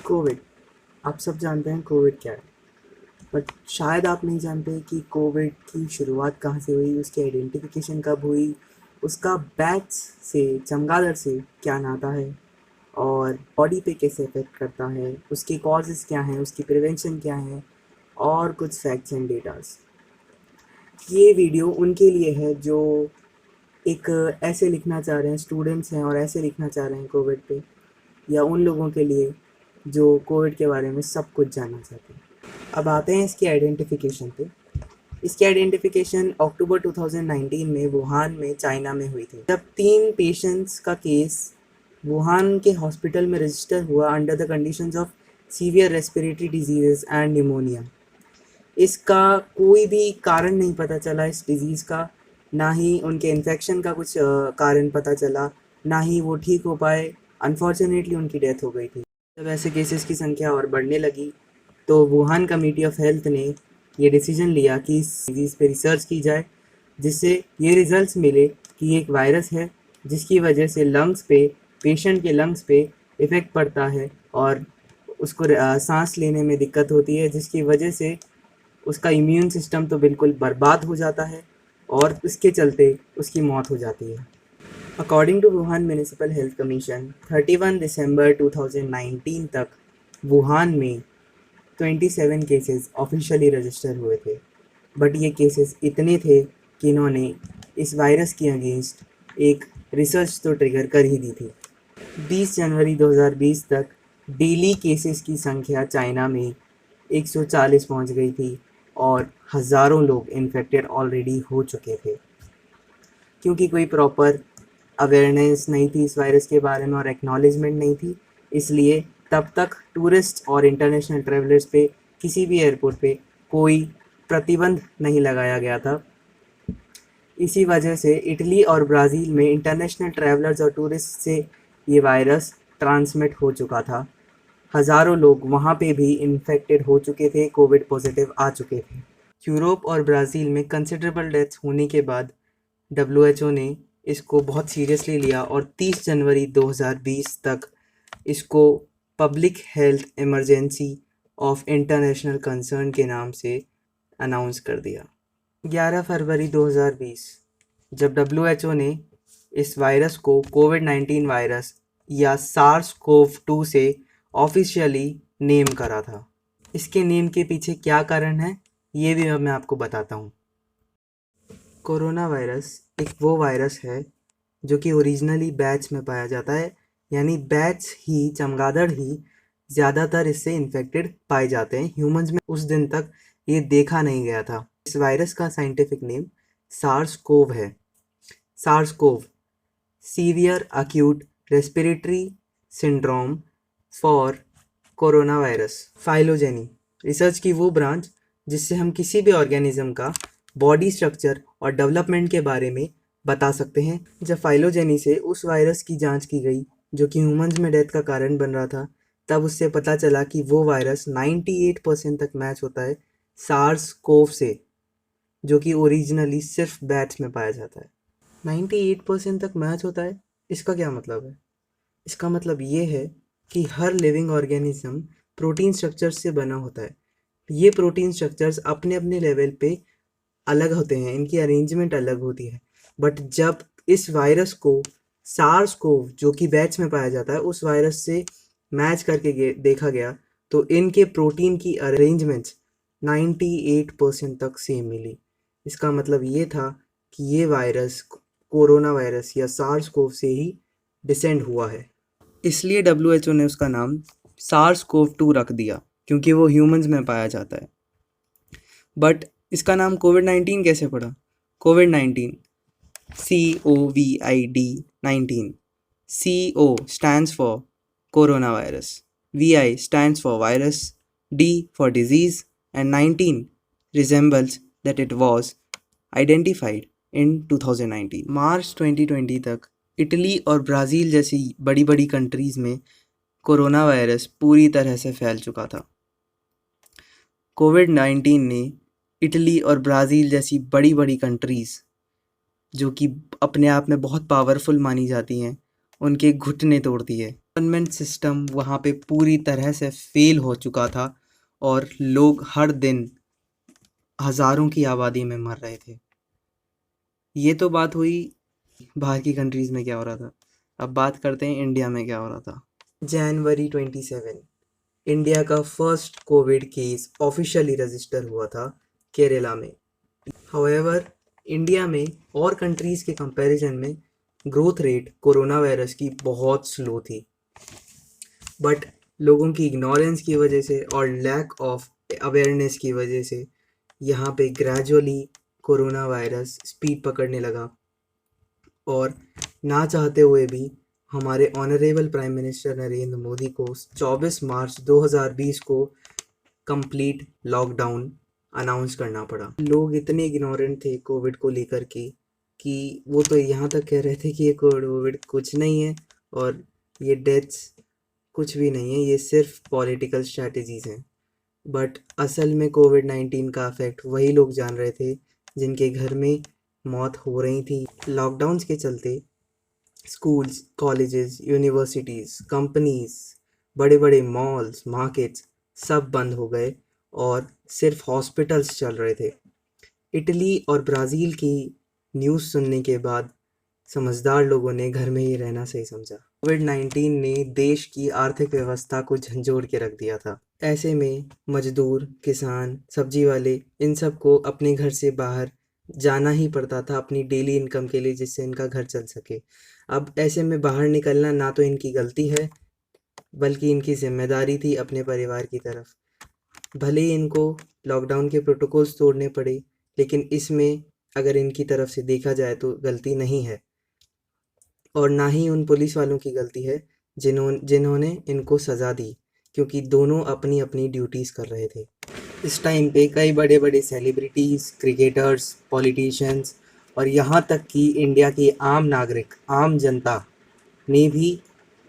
Covid, आप सब जानते हैं कोविड क्या है, बट शायद आप नहीं जानते कि कोविड की शुरुआत कहाँ से हुई, उसकी आइडेंटिफिकेशन कब हुई, उसका बैट्स से, चमगादड़ से क्या नाता है और बॉडी पे कैसे इफेक्ट करता है, उसके कॉजेज़ क्या हैं, उसकी प्रिवेंशन क्या है और कुछ फैक्ट्स एंड डेटास। ये वीडियो उनके लिए है जो एक ऐसे लिखना चाह रहे हैं, स्टूडेंट्स हैं और ऐसे लिखना चाह रहे हैं कोविड पे, या उन लोगों के लिए जो कोविड के बारे में सब कुछ जानना चाहते हैं। अब आते हैं इसकी आइडेंटिफिकेशन पे। इसकी आइडेंटिफिकेशन अक्टूबर 2019 में वुहान में, चाइना में हुई थी, जब 3 पेशेंट्स का केस वुहान के हॉस्पिटल में रजिस्टर हुआ under the conditions of severe respiratory diseases and pneumonia. इसका कोई भी कारण नहीं पता चला इस डिज़ीज़ का, ना ही उनके इन्फेक्शन का कुछ कारण पता चला, ना ही वो ठीक हो पाए। अनफॉर्चुनेटली उनकी डेथ हो गई थी। जब ऐसे केसेस की संख्या और बढ़ने लगी तो वुहान कमेटी ऑफ हेल्थ ने ये डिसीजन लिया कि इस डिज़ीज़ पे रिसर्च की जाए, जिससे ये रिजल्ट्स मिले कि ये एक वायरस है जिसकी वजह से लंग्स पे, पेशेंट के लंग्स पे इफ़ेक्ट पड़ता है और उसको सांस लेने में दिक्कत होती है, जिसकी वजह से उसका इम्यून सिस्टम तो बिल्कुल बर्बाद हो जाता है और इसके चलते उसकी मौत हो जाती है। According to Wuhan municipal health commission, 31 दिसंबर 2019 तक वुहान में 27 केसेस ऑफिशियली रजिस्टर हुए थे, बट ये केसेस इतने थे कि इन्होंने इस वायरस के अगेंस्ट एक रिसर्च तो ट्रिगर कर ही दी थी। 20 जनवरी 2020 तक डेली केसेस की संख्या चाइना में 140 पहुंच गई थी और हज़ारों लोग इन्फेक्टेड ऑलरेडी हो चुके थे। क्योंकि कोई प्रॉपर अवेयरनेस नहीं थी इस वायरस के बारे में और एक्नॉलेजमेंट नहीं थी, इसलिए तब तक टूरिस्ट और इंटरनेशनल ट्रैवलर्स पे किसी भी एयरपोर्ट पे कोई प्रतिबंध नहीं लगाया गया था। इसी वजह से इटली और ब्राज़ील में इंटरनेशनल ट्रैवलर्स और टूरिस्ट से ये वायरस ट्रांसमिट हो चुका था। हज़ारों लोग वहाँ पे भी इन्फेक्टेड हो चुके थे, कोविड पॉजिटिव आ चुके थे। यूरोप और ब्राज़ील में कंसिडरेबल डेथ्स होने के बाद WHO ने इसको बहुत सीरियसली लिया और 30 जनवरी 2020 तक इसको public health emergency of international concern के नाम से अनाउंस कर दिया। 11 फरवरी 2020 जब WHO ने इस वायरस को कोविड-19 वायरस या SARS-CoV-2 से ऑफिशियली नेम करा था। इसके नेम के पीछे क्या कारण है, ये भी मैं आपको बताता हूँ। कोरोना वायरस एक वो वायरस है जो कि ओरिजिनली बैट्स में पाया जाता है, यानी बैट्स ही, चमगादड़ ही ज़्यादातर इससे इन्फेक्टेड पाए जाते हैं। ह्यूमंस में उस दिन तक ये देखा नहीं गया था। इस वायरस का साइंटिफिक नेम सार्स कोव है। SARS CoV, severe acute respiratory syndrome for corona virus. Phylogeny, research की वो ब्रांच जिससे हम किसी भी ऑर्गेनिज्म का बॉडी स्ट्रक्चर और डेवलपमेंट के बारे में बता सकते हैं। जब फाइलोजेनी से उस वायरस की जांच की गई जो कि ह्यूमंस में डेथ का कारण बन रहा था, तब उससे पता चला कि वो वायरस 98% तक मैच होता है सार्स कोव से, जो कि ओरिजिनली सिर्फ बैट्स में पाया जाता है। 98% तक मैच होता है, इसका क्या मतलब है? इसका मतलब ये है कि हर लिविंग ऑर्गेनिज्म प्रोटीन स्ट्रक्चर्स से बना होता है। ये प्रोटीन स्ट्रक्चर्स अपने अपने लेवल पे अलग होते हैं, इनकी अरेंजमेंट अलग होती है, बट जब इस वायरस को सार्स कोव, जो कि बैट्स में पाया जाता है, उस वायरस से मैच करके देखा गया तो इनके प्रोटीन की अरेंजमेंट्स 98% तक सेम मिली। इसका मतलब ये था कि ये वायरस कोरोना वायरस या सार्स कोव से ही डिसेंड हुआ है। इसलिए WHO ने उसका नाम सार्स कोव 2 रख दिया, क्योंकि वो ह्यूमंस में पाया जाता है। बट इसका नाम कोविड-19 कैसे पड़ा? कोविड-19, COVID-19, CO stands for coronavirus, VI stands for virus, D for disease, and 19 resembles that it was identified in 2019. मार्च 2020 तक इटली और ब्राज़ील जैसी बड़ी बड़ी कंट्रीज़ में कोरोना वायरस पूरी तरह से फैल चुका था। कोविड-19 ने इटली और ब्राज़ील जैसी बड़ी बड़ी कंट्रीज़, जो कि अपने आप में बहुत पावरफुल मानी जाती हैं, उनके घुटने तोड़ दिए। गवर्नमेंट सिस्टम वहाँ पे पूरी तरह से फेल हो चुका था और लोग हर दिन हज़ारों की आबादी में मर रहे थे। ये तो बात हुई बाहर की कंट्रीज़ में क्या हो रहा था। अब बात करते हैं इंडिया में क्या हो रहा था। जनवरी 27 इंडिया का first Covid case officially register हुआ था केरला में। हाउएवर इंडिया में और कंट्रीज़ के कंपैरिजन में ग्रोथ रेट कोरोना वायरस की बहुत स्लो थी, बट लोगों की इग्नोरेंस की वजह से और लैक ऑफ अवेयरनेस की वजह से यहाँ पे ग्रेजुअली कोरोना वायरस स्पीड पकड़ने लगा और ना चाहते हुए भी हमारे honourable prime minister Narendra Modi को 24 मार्च 2020 को कंप्लीट लॉकडाउन अनाउंस करना पड़ा। लोग इतने इग्नोरेंट थे कोविड को लेकर के कि वो तो यहाँ तक कह रहे थे कि ये कोविड कुछ नहीं है और ये डेथ्स कुछ भी नहीं है, ये सिर्फ पॉलिटिकल स्ट्रैटेजीज हैं। बट असल में कोविड-19 का इफेक्ट वही लोग जान रहे थे जिनके घर में मौत हो रही थी। लॉकडाउन्स के चलते स्कूल्स, कॉलेजेस, यूनिवर्सिटीज़, कंपनीज, बड़े बड़े मॉल्स, मार्केट्स सब बंद हो गए और सिर्फ हॉस्पिटल्स चल रहे थे। इटली और ब्राज़ील की न्यूज़ सुनने के बाद समझदार लोगों ने घर में ही रहना सही समझा। कोविड-19 ने देश की आर्थिक व्यवस्था को झंझोड़ के रख दिया था। ऐसे में मजदूर, किसान, सब्जी वाले इन सबको अपने घर से बाहर जाना ही पड़ता था अपनी डेली इनकम के लिए, जिससे इनका घर चल सके। अब ऐसे में बाहर निकलना ना तो इनकी गलती है बल्कि इनकी जिम्मेदारी थी अपने परिवार की तरफ। भले ही इनको लॉकडाउन के प्रोटोकॉल्स तोड़ने पड़े, लेकिन इसमें अगर इनकी तरफ से देखा जाए तो गलती नहीं है और ना ही उन पुलिस वालों की गलती है जिन्होंने इनको सज़ा दी, क्योंकि दोनों अपनी अपनी ड्यूटीज़ कर रहे थे। इस टाइम पे कई बड़े बड़े सेलिब्रिटीज़, क्रिकेटर्स, पॉलिटिशियंस और यहाँ तक कि इंडिया की आम नागरिक, आम जनता ने भी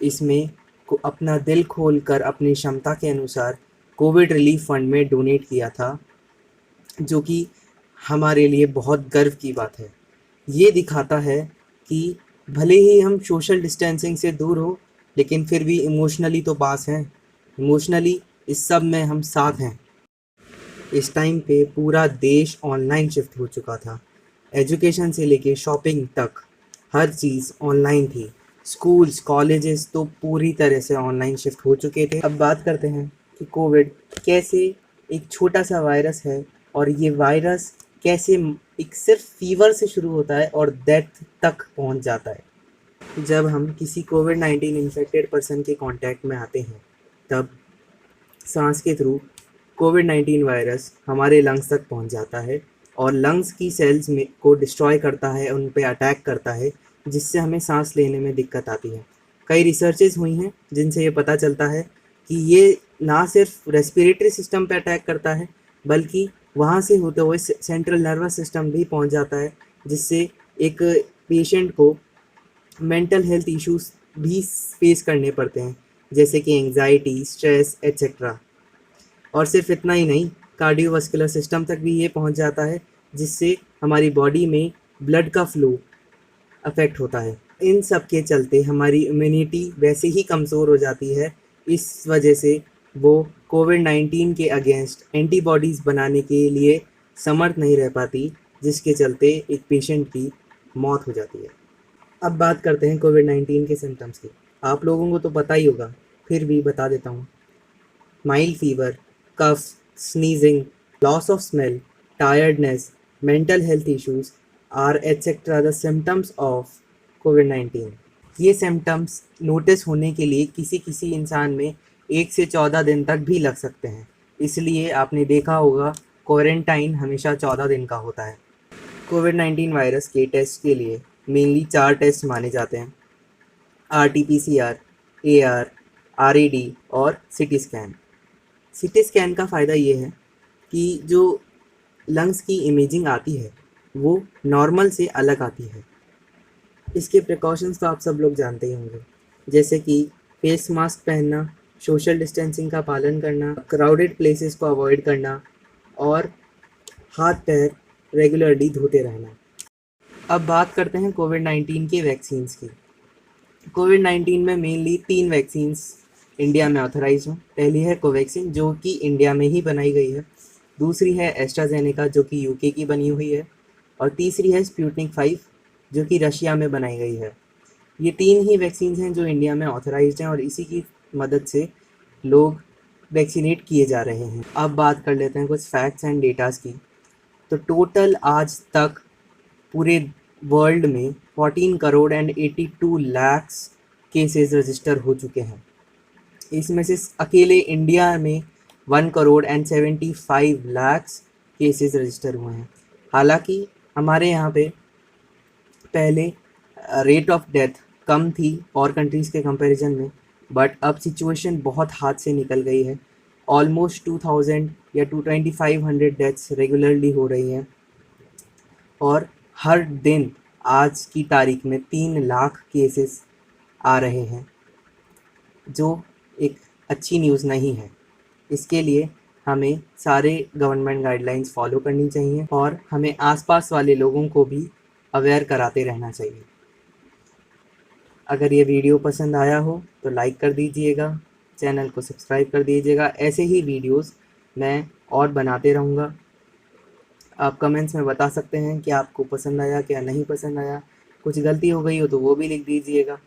इसमें को अपना दिल खोल कर अपनी क्षमता के अनुसार कोविड रिलीफ फंड में डोनेट किया था, जो कि हमारे लिए बहुत गर्व की बात है। ये दिखाता है कि भले ही हम सोशल डिस्टेंसिंग से दूर हो, लेकिन फिर भी इमोशनली तो पास हैं। इमोशनली इस सब में हम साथ हैं। इस टाइम पे पूरा देश ऑनलाइन शिफ्ट हो चुका था। एजुकेशन से लेके शॉपिंग तक हर चीज़ ऑनलाइन थी। स्कूल्स, कॉलेजेस तो पूरी तरह से ऑनलाइन शिफ्ट हो चुके थे। अब बात करते हैं कि कोविड कैसे एक छोटा सा वायरस है और ये वायरस कैसे एक सिर्फ फीवर से शुरू होता है और डेथ तक पहुंच जाता है। जब हम किसी कोविड-19 इन्फेक्टेड पर्सन के कांटेक्ट में आते हैं, तब सांस के थ्रू कोविड-19 वायरस हमारे लंग्स तक पहुंच जाता है और लंग्स की सेल्स में को डिस्ट्रॉय करता है, उन पे अटैक करता है, जिससे हमें सांस लेने में दिक्कत आती है। कई रिसर्चेस हुई हैं जिनसे ये पता चलता है कि ये ना सिर्फ रेस्पिरेटरी सिस्टम पे अटैक करता है, बल्कि वहाँ से होते हुए सेंट्रल नर्वस सिस्टम भी पहुँच जाता है, जिससे एक पेशेंट को मेंटल हेल्थ इश्यूज भी फेस करने पड़ते हैं, जैसे कि एंग्जाइटी, स्ट्रेस एट्सेट्रा। और सिर्फ इतना ही नहीं, कार्डियोवास्कुलर सिस्टम तक भी ये पहुंच जाता है, जिससे हमारी बॉडी में ब्लड का फ्लो अफेक्ट होता है। इन सब के चलते हमारी इम्यूनिटी वैसे ही कमज़ोर हो जाती है। इस वजह से वो कोविड-19 के अगेंस्ट एंटीबॉडीज़ बनाने के लिए समर्थ नहीं रह पाती, जिसके चलते एक पेशेंट की मौत हो जाती है। अब बात करते हैं कोविड-19 के सिम्टम्स की। आप लोगों को तो पता ही होगा, फिर भी बता देता हूँ। Mild fever, cough, sneezing, loss of smell, tiredness, mental health issues are etc. the symptoms of COVID-19. ये सिम्टम्स नोटिस होने के लिए किसी किसी इंसान में 1 से 14 दिन तक भी लग सकते हैं। इसलिए आपने देखा होगा क्वारंटाइन हमेशा 14 दिन का होता है। कोविड-19 वायरस के टेस्ट के लिए मेनली 4 टेस्ट माने जाते हैं: RT-PCR, AR, RAD और CT स्कैन। सीटी स्कैन का फ़ायदा ये है कि जो लंग्स की इमेजिंग आती है वो नॉर्मल से अलग आती है। इसके प्रिकॉशंस तो आप सब लोग जानते ही होंगे, जैसे कि फेस मास्क पहनना, सोशल डिस्टेंसिंग का पालन करना, क्राउडेड प्लेसेस को अवॉइड करना और हाथ पैर रेगुलरली धोते रहना। अब बात करते हैं कोविड-19 के वैक्सीन्स की। कोविड-19 में मेनली 3 वैक्सीन्स इंडिया में ऑथराइज़ हैं। पहली है कोवैक्सीन जो कि इंडिया में ही बनाई गई है, दूसरी है एस्ट्राज़ेनेका जो कि यूके की बनी हुई है और तीसरी है स्पुतनिक 5 जो कि रशिया में बनाई गई है। ये 3 ही वैक्सीन्स हैं जो इंडिया में ऑथराइज़्ड हैं और इसी की मदद से लोग वैक्सीनेट किए जा रहे हैं। अब बात कर लेते हैं कुछ फैक्ट्स एंड डेटाज़ की। तो टोटल आज तक पूरे वर्ल्ड में 14 crore and 82 lakhs cases register हो चुके हैं। इसमें से अकेले इंडिया में 1 crore and 75 lakhs cases register हुए हैं। हालांकि हमारे यहाँ पे पहले रेट ऑफ डेथ कम थी और कंट्रीज़ के कंपैरिजन में, बट अब सिचुएशन बहुत हाथ से निकल गई है। ऑलमोस्ट 2000 या 2500 डेथ्स रेगुलरली हो रही हैं और हर दिन आज की तारीख में 3 लाख केसेस आ रहे हैं, जो एक अच्छी न्यूज़ नहीं है। इसके लिए हमें सारे गवर्नमेंट गाइडलाइंस फॉलो करनी चाहिए और हमें आसपास वाले लोगों को भी अवेयर कराते रहना चाहिए। अगर ये वीडियो पसंद आया हो तो लाइक कर दीजिएगा, चैनल को सब्सक्राइब कर दीजिएगा। ऐसे ही वीडियोस मैं और बनाते रहूँगा। आप कमेंट्स में बता सकते हैं कि आपको पसंद आया क्या नहीं पसंद आया। कुछ गलती हो गई हो तो वो भी लिख दीजिएगा।